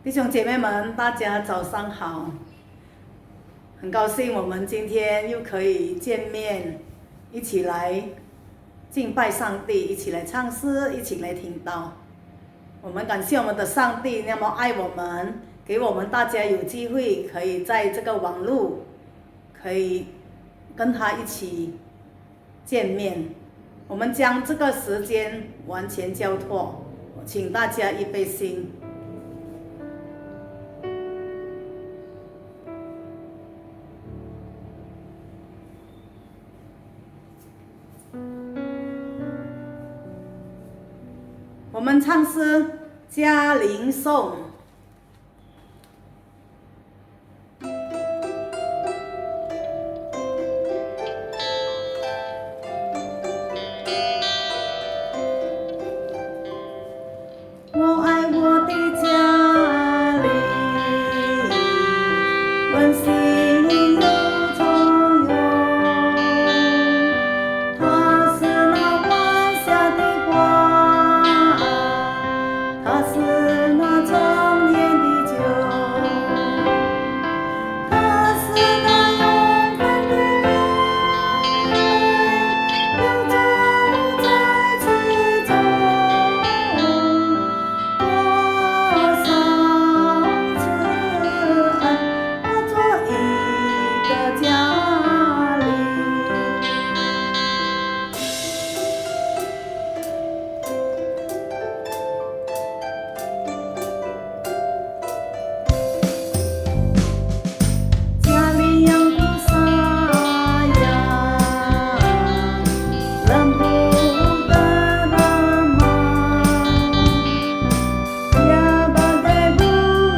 弟兄姐妹们，大家早上好！很高兴我们今天又可以见面，一起来敬拜上帝，一起来唱诗，一起来听道。我们感谢我们的上帝那么爱我们，给我们大家有机会可以在这个网络，可以跟他一起见面。我们将这个时间完全交托，请大家预备心。我们唱诗嘉陵颂。我爱我的家里，温馨又从容。它是那晚霞的花，它是那常年的酒，它是那永恒的爱，有着我在其中。多少次爱化作一个家里。家里阳光洒呀，冷不的浪漫，呀巴盖布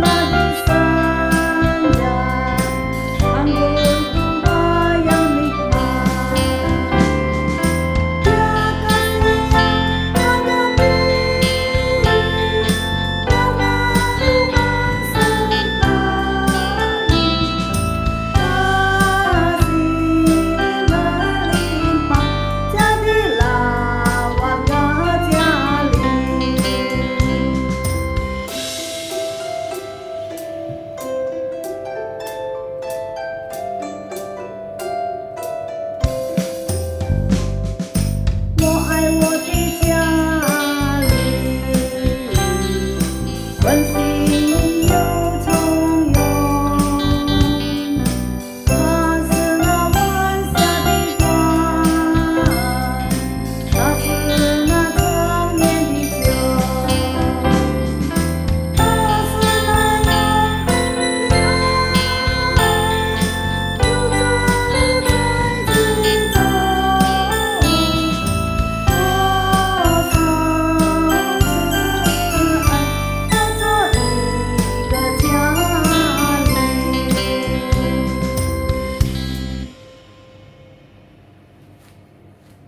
拉的山呀，安布古巴扬米玛，呀卡西呀呀个比，呀那鲁曼森达伊。Kasih melimpah jadilah warga Jali. Wo ai wo di Jali, 温馨又从容。它是那晚霞的花，它是那常年的酒，它是那永恒的爱，有着我在其中。多少次爱化作一个家里。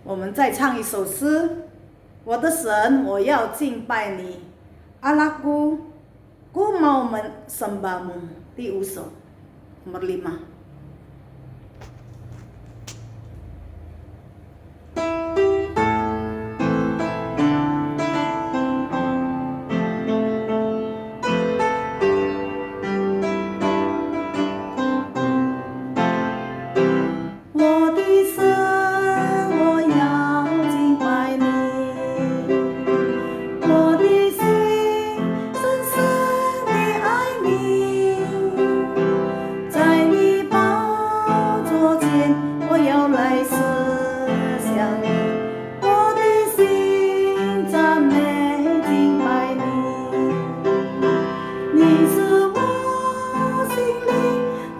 我们再唱一首诗，我的神，我要敬拜你。Allahku, ku mau sembahmu. 第5首 nomor 5。我的神，我要敬拜你，我的心深深地爱你，在你宝座前，我要来思想你，我的心赞美敬拜你，你是我心灵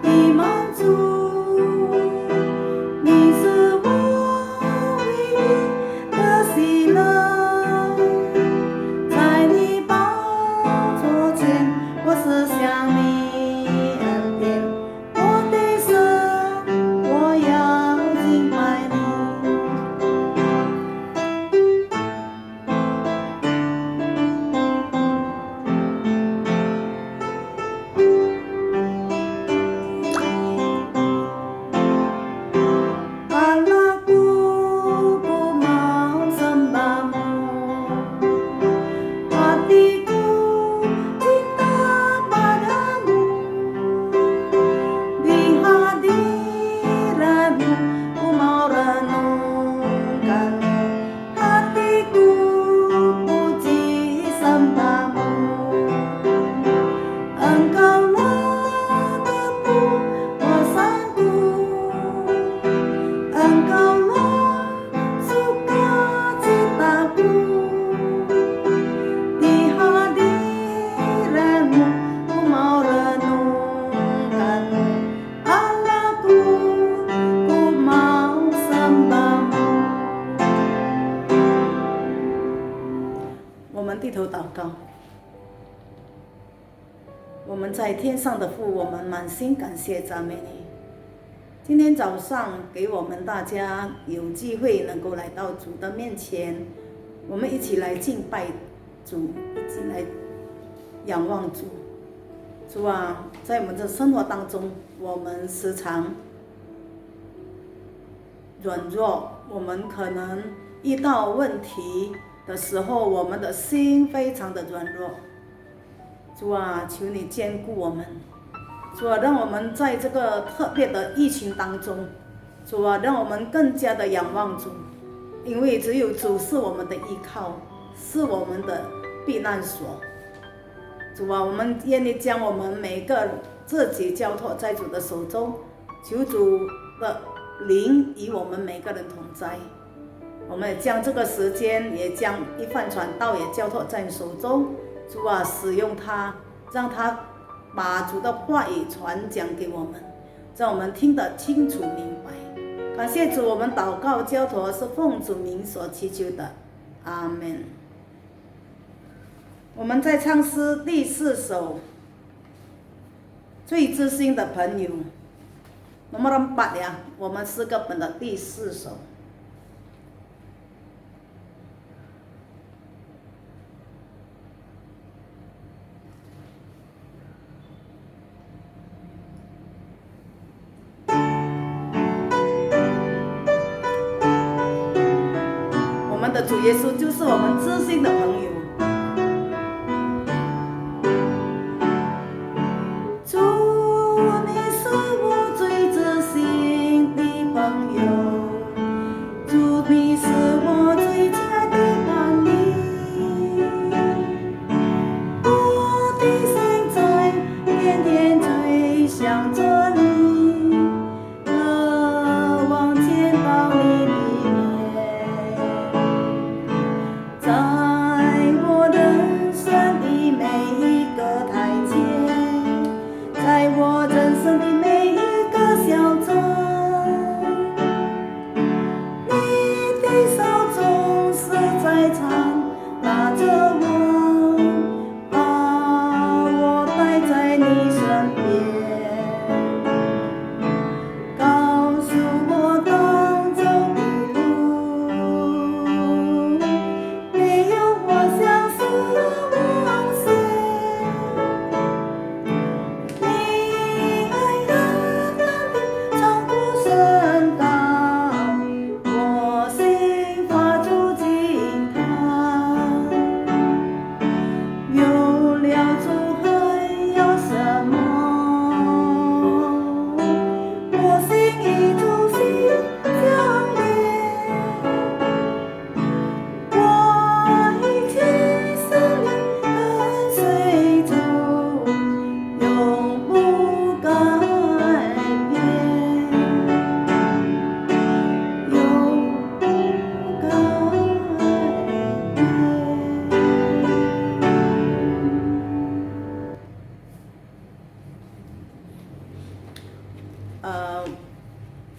的满足。你是我唯一的喜乐，在你宝座前，我思想你恩典，我的神，我要敬拜我们在天上的父，我们满心感谢赞美你。今天早上给我们大家有机会能够来到主的面前，我们一起来敬拜主，一起来仰望主。主啊，在我们的生活当中，我们时常软弱，我们可能遇到问题的时候，我们的心非常的软弱。主啊，求你坚固我们。主啊，让我们在这个特别的疫情当中，主啊，让我们更加的仰望主，因为只有主是我们的依靠，是我们的避难所。主啊，我们愿意将我们每个自己交托在主的手中，求主的灵与我们每个人同在。我们也将这个时间，也将一番传道也交托在你手中。主啊，使用它，让它把主的话语传讲给我们，让我们听得清楚明白。感谢主，我们祷告交托是奉主名所祈求的，阿们。我们在唱诗第4首，最知心的朋友，nomor 4 ya， 我们诗歌本的第4首。我们的主耶稣就是我们知心的朋友。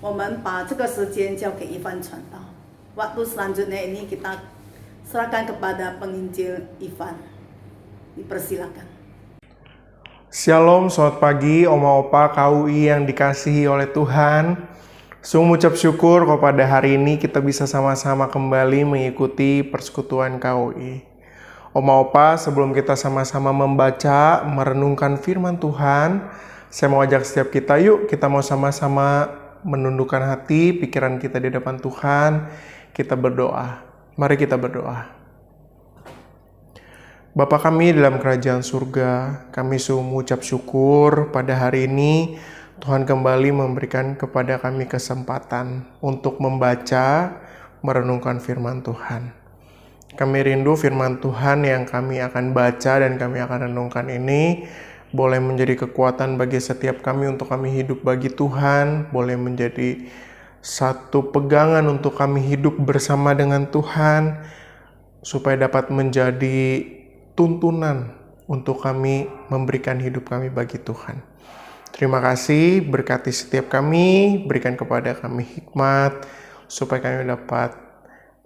我们把这个时间交给一番传道。Waktu selanjutnya ini kita serahkan kepada penginjil Ivan. Dipersilakan. Shalom, selamat pagi Oma Opa KUI yang dikasihi oleh Tuhan. Sungguh mengucap syukur kalau pada hari ini kita bisa sama-sama kembali mengikuti persekutuan KUI. Oma Opa, sebelum kita sama-sama membaca, merenungkan firman Tuhan, saya mau ajak setiap kita, yuk kita mau sama-sama menundukkan hati, pikiran kita di depan Tuhan, kita berdoa. Mari kita berdoa. Bapa kami dalam kerajaan surga, kami sungguh mengucap syukur pada hari ini Tuhan kembali memberikan kepada kami kesempatan untuk membaca, merenungkan firman Tuhan. Kami rindu firman Tuhan yang kami akan baca dan kami akan renungkan ini boleh menjadi kekuatan bagi setiap kami untuk kami hidup bagi Tuhan, boleh menjadi satu pegangan untuk kami hidup bersama dengan Tuhan, supaya dapat menjadi tuntunan untuk kami memberikan hidup kami bagi Tuhan. Terima kasih, berkati setiap kami, berikan kepada kami hikmat, supaya kami dapat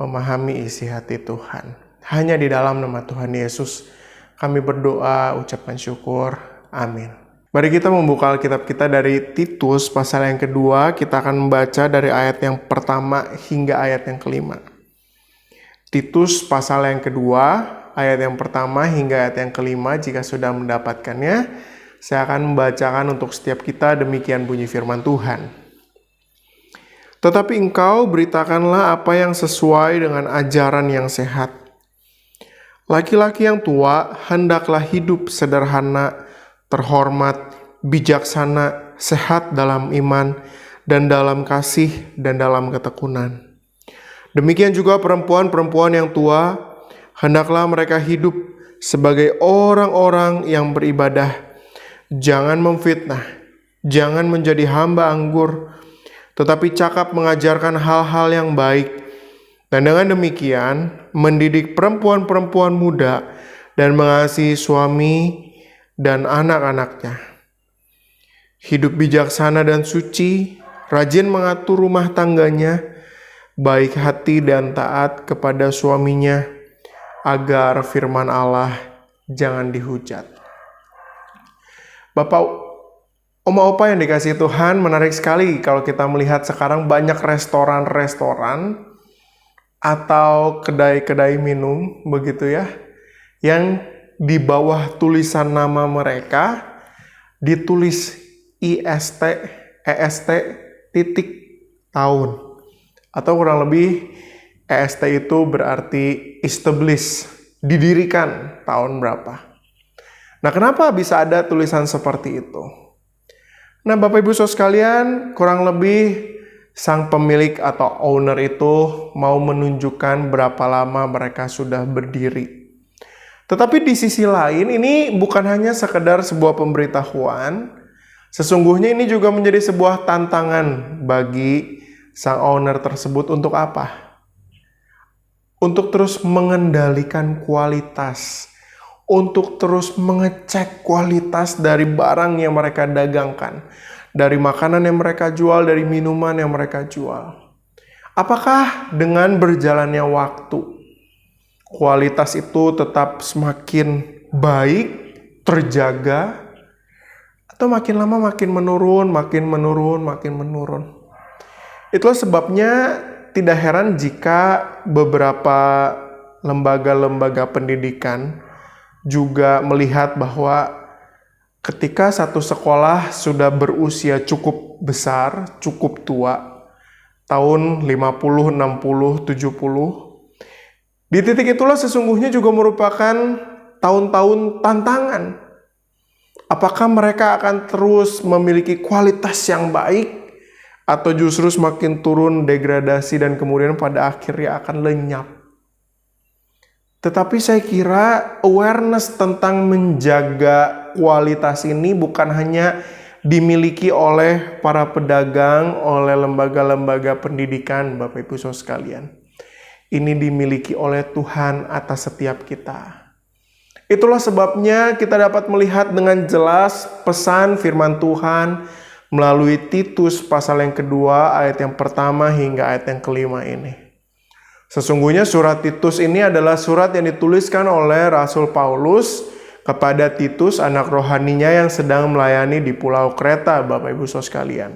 memahami isi hati Tuhan. Hanya di dalam nama Tuhan Yesus kami berdoa, ucapkan syukur. Amin. Mari kita membuka Alkitab kita dari Titus pasal yang kedua. Kita akan membaca dari ayat yang pertama hingga ayat yang kelima. Titus pasal yang kedua, ayat yang pertama hingga ayat yang kelima. Jika sudah mendapatkannya, saya akan membacakan untuk setiap kita. Demikian bunyi firman Tuhan. Tetapi engkau beritakanlah apa yang sesuai dengan ajaran yang sehat. Laki-laki yang tua hendaklah hidup sederhana, terhormat, bijaksana, sehat dalam iman, dan dalam kasih, dan dalam ketekunan. Demikian juga perempuan-perempuan yang tua, hendaklah mereka hidup sebagai orang-orang yang beribadah. Jangan memfitnah, jangan menjadi hamba anggur, tetapi cakap mengajarkan hal-hal yang baik. Dan dengan demikian, mendidik perempuan-perempuan muda dan mengasihi suami dan anak-anaknya. Hidup bijaksana dan suci, rajin mengatur rumah tangganya, baik hati dan taat kepada suaminya, agar firman Allah jangan dihujat. Bapak, Oma Opa yang dikasihi Tuhan, menarik sekali kalau kita melihat sekarang banyak restoran-restoran atau kedai-kedai minum, begitu ya, yang di bawah tulisan nama mereka ditulis EST titik tahun, atau kurang lebih EST itu berarti established, didirikan tahun berapa. Nah, kenapa bisa ada tulisan seperti itu? Nah, Bapak Ibu Saudara sekalian, kurang lebih sang pemilik atau owner itu mau menunjukkan berapa lama mereka sudah berdiri. Tetapi di sisi lain, ini bukan hanya sekedar sebuah pemberitahuan, sesungguhnya ini juga menjadi sebuah tantangan bagi sang owner tersebut. Untuk apa? Untuk terus mengendalikan kualitas, untuk terus mengecek kualitas dari barang yang mereka dagangkan, dari makanan yang mereka jual, dari minuman yang mereka jual. Apakah dengan berjalannya waktu, kualitas itu tetap semakin baik, terjaga, atau makin lama makin menurun, makin menurun? Itulah sebabnya tidak heran jika beberapa lembaga-lembaga pendidikan juga melihat bahwa ketika satu sekolah sudah berusia cukup besar, cukup tua, tahun 50, 60, 70, di titik itulah sesungguhnya juga merupakan tahun-tahun tantangan. Apakah mereka akan terus memiliki kualitas yang baik, atau justru semakin turun, degradasi, dan kemudian pada akhirnya akan lenyap? Tetapi saya kira awareness tentang menjaga kualitas ini bukan hanya dimiliki oleh para pedagang, oleh lembaga-lembaga pendidikan, Bapak Ibu Saudara sekalian. Ini dimiliki oleh Tuhan atas setiap kita. Itulah sebabnya kita dapat melihat dengan jelas pesan firman Tuhan melalui Titus pasal yang kedua, ayat yang pertama hingga ayat yang kelima ini. Sesungguhnya surat Titus ini adalah surat yang dituliskan oleh Rasul Paulus kepada Titus, anak rohaninya yang sedang melayani di Pulau Kreta, Bapak Ibu Saudara sekalian.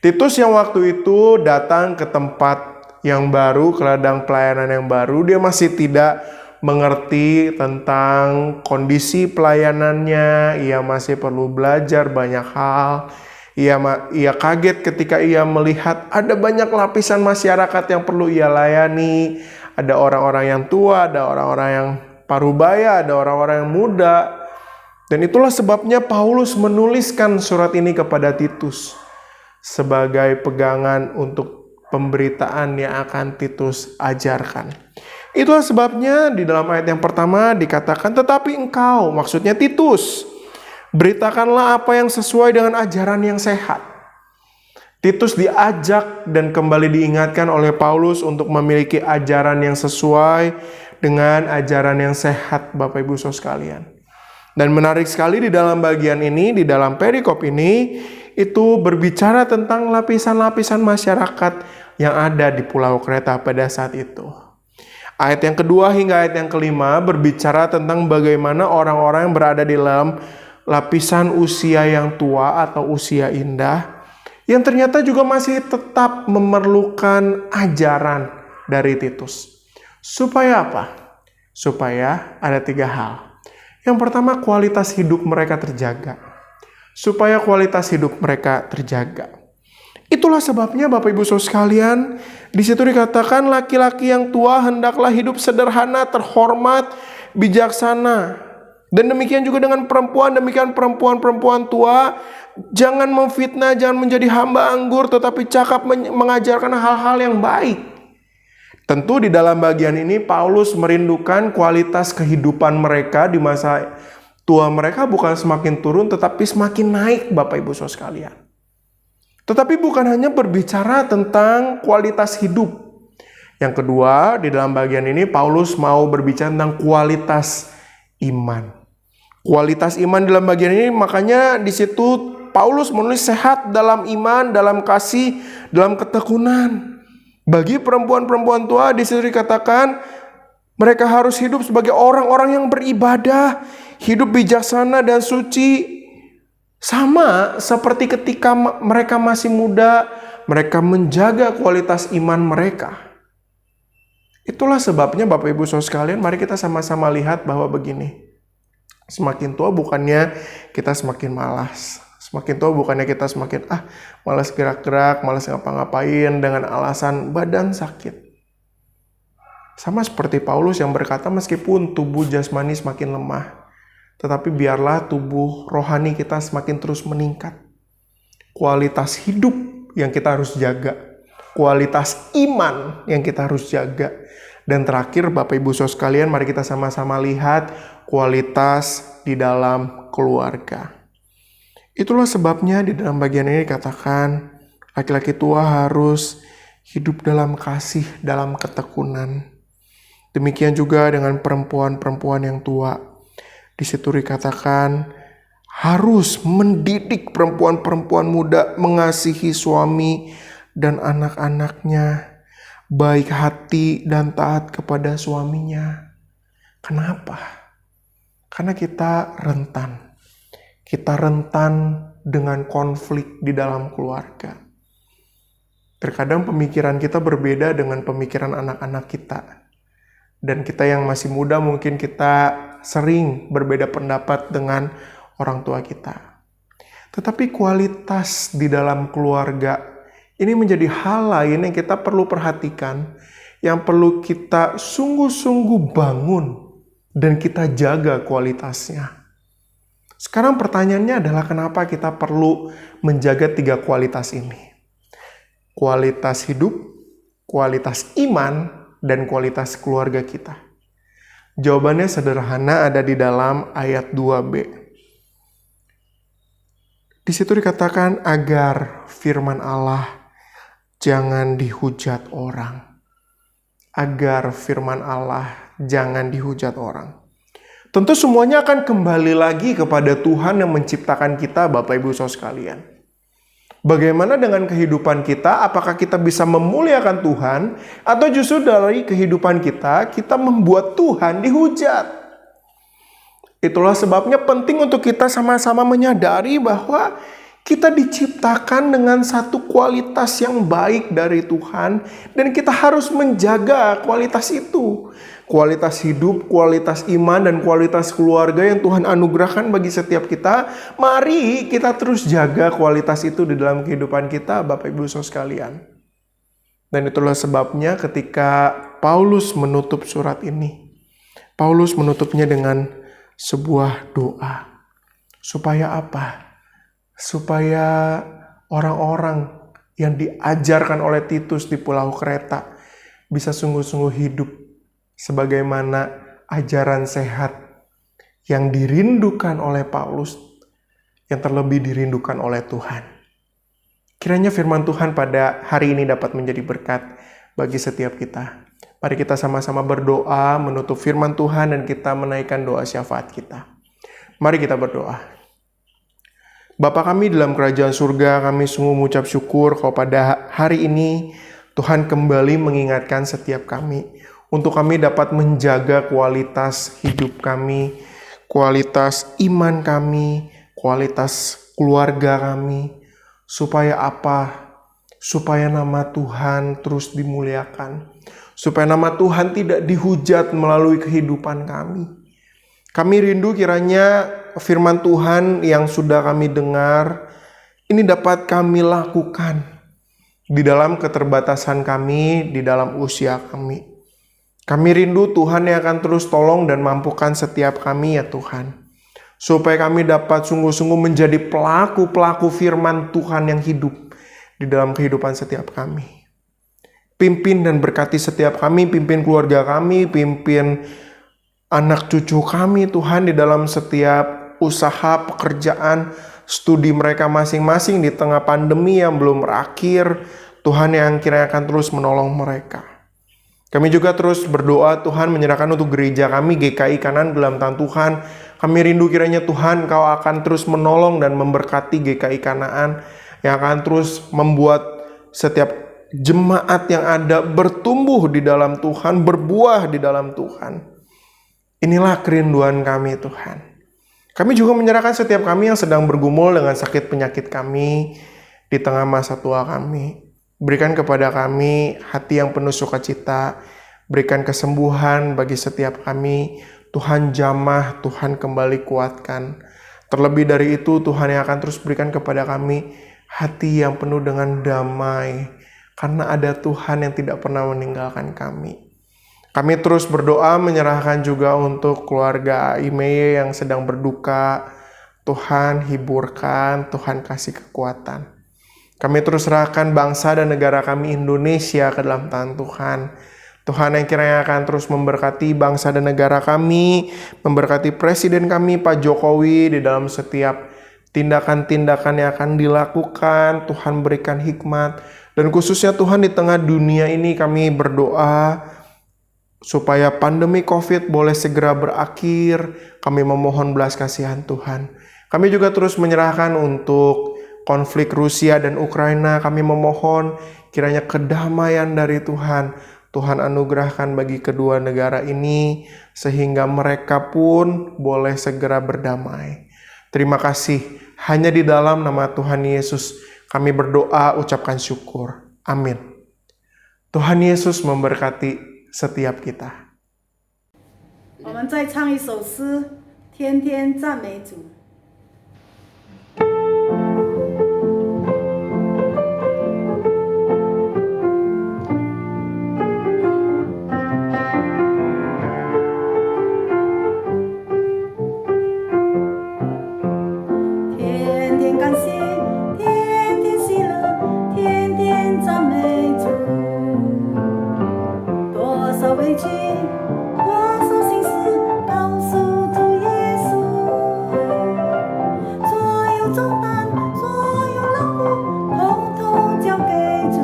Titus yang waktu itu datang ke tempat yang baru, ke ladang pelayanan yang baru, dia masih tidak mengerti tentang kondisi pelayanannya, ia masih perlu belajar banyak hal. Ia kaget ketika ia melihat ada banyak lapisan masyarakat yang perlu ia layani. Ada orang-orang yang tua, ada orang-orang yang parubaya, ada orang-orang yang muda. Dan itulah sebabnya Paulus menuliskan surat ini kepada Titus sebagai pegangan untuk pemberitaan yang akan Titus ajarkan. Itulah sebabnya di dalam ayat yang pertama dikatakan, tetapi engkau, maksudnya Titus, beritakanlah apa yang sesuai dengan ajaran yang sehat. Titus diajak dan kembali diingatkan oleh Paulus untuk memiliki ajaran yang sesuai dengan ajaran yang sehat, Bapak Ibu Saudara sekalian. Dan menarik sekali di dalam bagian ini, di dalam perikop ini, itu berbicara tentang lapisan-lapisan masyarakat yang ada di Pulau Kreta pada saat itu. Ayat yang kedua hingga ayat yang kelima berbicara tentang bagaimana orang-orang yang berada di dalam lapisan usia yang tua atau usia indah, yang ternyata juga masih tetap memerlukan ajaran dari Titus. Supaya apa? Supaya ada 3 hal. Yang pertama, kualitas hidup mereka terjaga. Supaya kualitas hidup mereka terjaga. Itulah sebabnya Bapak Ibu Saudara sekalian, di situ dikatakan laki-laki yang tua hendaklah hidup sederhana, terhormat, bijaksana. Dan demikian juga dengan perempuan, demikian perempuan-perempuan tua, jangan memfitnah, jangan menjadi hamba anggur, tetapi cakap mengajarkan hal-hal yang baik. Tentu di dalam bagian ini Paulus merindukan kualitas kehidupan mereka di masa tua mereka bukan semakin turun, tetapi semakin naik Bapak Ibu Saudara sekalian. Tetapi bukan hanya berbicara tentang kualitas hidup. Yang kedua, di dalam bagian ini Paulus mau berbicara tentang kualitas iman. Kualitas iman dalam bagian ini, makanya di situ Paulus menulis sehat dalam iman, dalam kasih, dalam ketekunan. Bagi perempuan-perempuan tua di situ dikatakan mereka harus hidup sebagai orang-orang yang beribadah, hidup bijaksana dan suci. Sama seperti ketika mereka masih muda, mereka menjaga kualitas iman mereka. Itulah sebabnya Bapak Ibu Saudara sekalian, mari kita sama-sama lihat bahwa begini. Semakin tua bukannya kita semakin malas. Semakin tua bukannya kita semakin malas gerak-gerak, malas ngapa-ngapain dengan alasan badan sakit. Sama seperti Paulus yang berkata meskipun tubuh jasmani semakin lemah, tetapi biarlah tubuh rohani kita semakin terus meningkat. Kualitas hidup yang kita harus jaga. Kualitas iman yang kita harus jaga. Dan terakhir Bapak Ibu Saudara sekalian, mari kita sama-sama lihat kualitas di dalam keluarga. Itulah sebabnya di dalam bagian ini dikatakan laki-laki tua harus hidup dalam kasih, dalam ketekunan. Demikian juga dengan perempuan-perempuan yang tua. Di situ dikatakan harus mendidik perempuan-perempuan muda mengasihi suami dan anak-anaknya, baik hati dan taat kepada suaminya. Kenapa? Karena kita rentan. Kita rentan dengan konflik di dalam keluarga. Terkadang pemikiran kita berbeda dengan pemikiran anak-anak kita. Dan kita yang masih muda mungkin kita sering berbeda pendapat dengan orang tua kita. Tetapi kualitas di dalam keluarga ini menjadi hal lain yang kita perlu perhatikan, yang perlu kita sungguh-sungguh bangun dan kita jaga kualitasnya. Sekarang pertanyaannya adalah kenapa kita perlu menjaga 3 kualitas ini? Kualitas hidup, kualitas iman, dan kualitas keluarga kita. Jawabannya sederhana, ada di dalam ayat 2b. Di situ dikatakan agar firman Allah jangan dihujat orang. Agar firman Allah jangan dihujat orang. Tentu semuanya akan kembali lagi kepada Tuhan yang menciptakan kita, Bapak Ibu Saudara sekalian. Bagaimana dengan kehidupan kita? Apakah kita bisa memuliakan Tuhan? Atau justru dari kehidupan kita, kita membuat Tuhan dihujat? Itulah sebabnya penting untuk kita sama-sama menyadari bahwa kita diciptakan dengan satu kualitas yang baik dari Tuhan. Dan kita harus menjaga kualitas itu. Kualitas hidup, kualitas iman, dan kualitas keluarga yang Tuhan anugerahkan bagi setiap kita. Mari kita terus jaga kualitas itu di dalam kehidupan kita, Bapak Ibu Saudara sekalian. Dan itulah sebabnya ketika Paulus menutup surat ini, Paulus menutupnya dengan sebuah doa. Supaya apa? Supaya orang-orang yang diajarkan oleh Titus di Pulau Kreta bisa sungguh-sungguh hidup sebagaimana ajaran sehat yang dirindukan oleh Paulus, yang terlebih dirindukan oleh Tuhan. Kiranya firman Tuhan pada hari ini dapat menjadi berkat bagi setiap kita. Mari kita sama-sama berdoa, menutup firman Tuhan, dan kita menaikkan doa syafaat kita. Mari kita berdoa. Bapa kami dalam kerajaan surga, kami sungguh mengucap syukur kalau pada hari ini Tuhan kembali mengingatkan setiap kami untuk kami dapat menjaga kualitas hidup kami, kualitas iman kami, kualitas keluarga kami. Supaya apa? Supaya nama Tuhan terus dimuliakan. Supaya nama Tuhan tidak dihujat melalui kehidupan kami. Kami rindu kiranya firman Tuhan yang sudah kami dengar, ini dapat kami lakukan di dalam keterbatasan kami, di dalam usia kami. Kami rindu Tuhan yang akan terus tolong dan mampukan setiap kami ya Tuhan. Supaya kami dapat sungguh-sungguh menjadi pelaku-pelaku firman Tuhan yang hidup di dalam kehidupan setiap kami. Pimpin dan berkati setiap kami, pimpin keluarga kami, pimpin anak cucu kami Tuhan di dalam setiap usaha, pekerjaan, studi mereka masing-masing di tengah pandemi yang belum berakhir. Tuhan yang kiranya akan terus menolong mereka. Kami juga terus berdoa Tuhan menyerahkan untuk gereja kami GKI Kanan dalam tangan Tuhan. Kami rindu kiranya Tuhan Kau akan terus menolong dan memberkati GKI Kanaan yang akan terus membuat setiap jemaat yang ada bertumbuh di dalam Tuhan, berbuah di dalam Tuhan. Inilah kerinduan kami Tuhan. Kami juga menyerahkan setiap kami yang sedang bergumul dengan sakit penyakit kami di tengah masa tua kami. Berikan kepada kami hati yang penuh sukacita. Berikan kesembuhan bagi setiap kami. Tuhan jamah, Tuhan kembali kuatkan. Terlebih dari itu Tuhan yang akan terus berikan kepada kami hati yang penuh dengan damai. Karena ada Tuhan yang tidak pernah meninggalkan kami. Kami terus berdoa menyerahkan juga untuk keluarga Imeye yang sedang berduka. Tuhan hiburkan, Tuhan kasih kekuatan. Kami terus serahkan bangsa dan negara kami Indonesia ke dalam tangan Tuhan. Tuhan yang kiranya akan terus memberkati bangsa dan negara kami, memberkati presiden kami Pak Jokowi di dalam setiap tindakan-tindakan yang akan dilakukan. Tuhan berikan hikmat. Dan khususnya Tuhan di tengah dunia ini kami berdoa supaya pandemi COVID boleh segera berakhir. Kami memohon belas kasihan Tuhan. Kami juga terus menyerahkan untuk konflik Rusia dan Ukraina. Kami memohon kiranya kedamaian dari Tuhan. Tuhan anugerahkan bagi kedua negara ini sehingga mereka pun boleh segera berdamai. Terima kasih. Hanya di dalam nama Tuhan Yesus kami berdoa, ucapkan syukur. Amin. Tuhan Yesus memberkati setiap kita. 我们再唱一首诗，天天赞美主。天天感谢，天天喜乐，天天赞美主。多少委屈，多少心事，告诉主耶稣。所有重担，所有劳苦，统统交给主。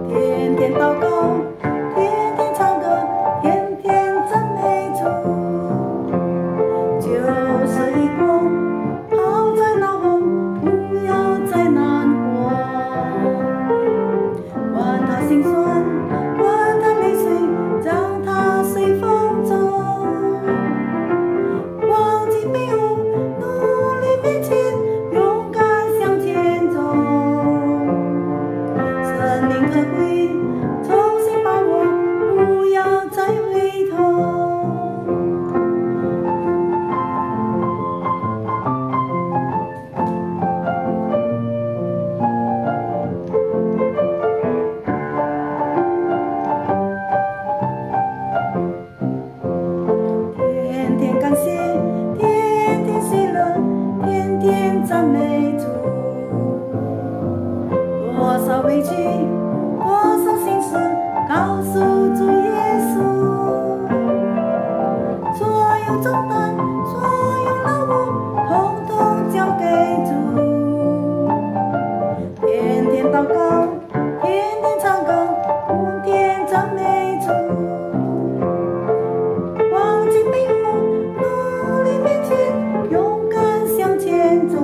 天天祷告，天天唱歌，天天赞美主。就是一光，抛在脑后，不要再难过。管他心酸，管他泪水，让它随风走。忘记背后，努力面前，勇敢向前走。生命可贵，重新把握，不要再回头。天天感谢，天天喜乐，天天赞美主。多少委屈，多少心事，告诉主耶稣。所有重担，所有劳苦，统统交给主。天天祷告，天天唱歌，天天赞美主。忘记背后，努力面前，勇敢向前走。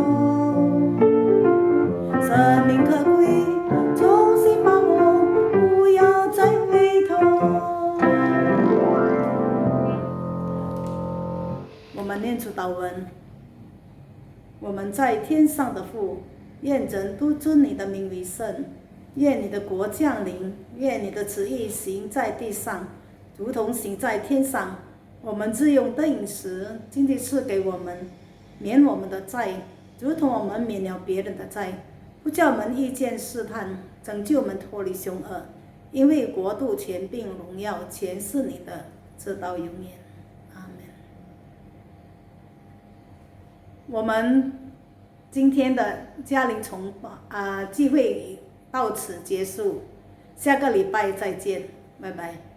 生命可贵，重新把握，不要再回头。我们念出祷文。我们在天上的父，愿人都尊你的名为圣。愿你的国降临，愿你的旨意行在地上，如同行在天上。我们日用的饮食，今天赐给我们，免我们的债，如同我们免了别人的债，不叫我们遇见试探，拯救我们脱离凶恶。因为国度、权柄、荣耀，全是你的，直到永远。阿门。我们今天的家庭聚会到此结束，下个礼拜再见，拜拜。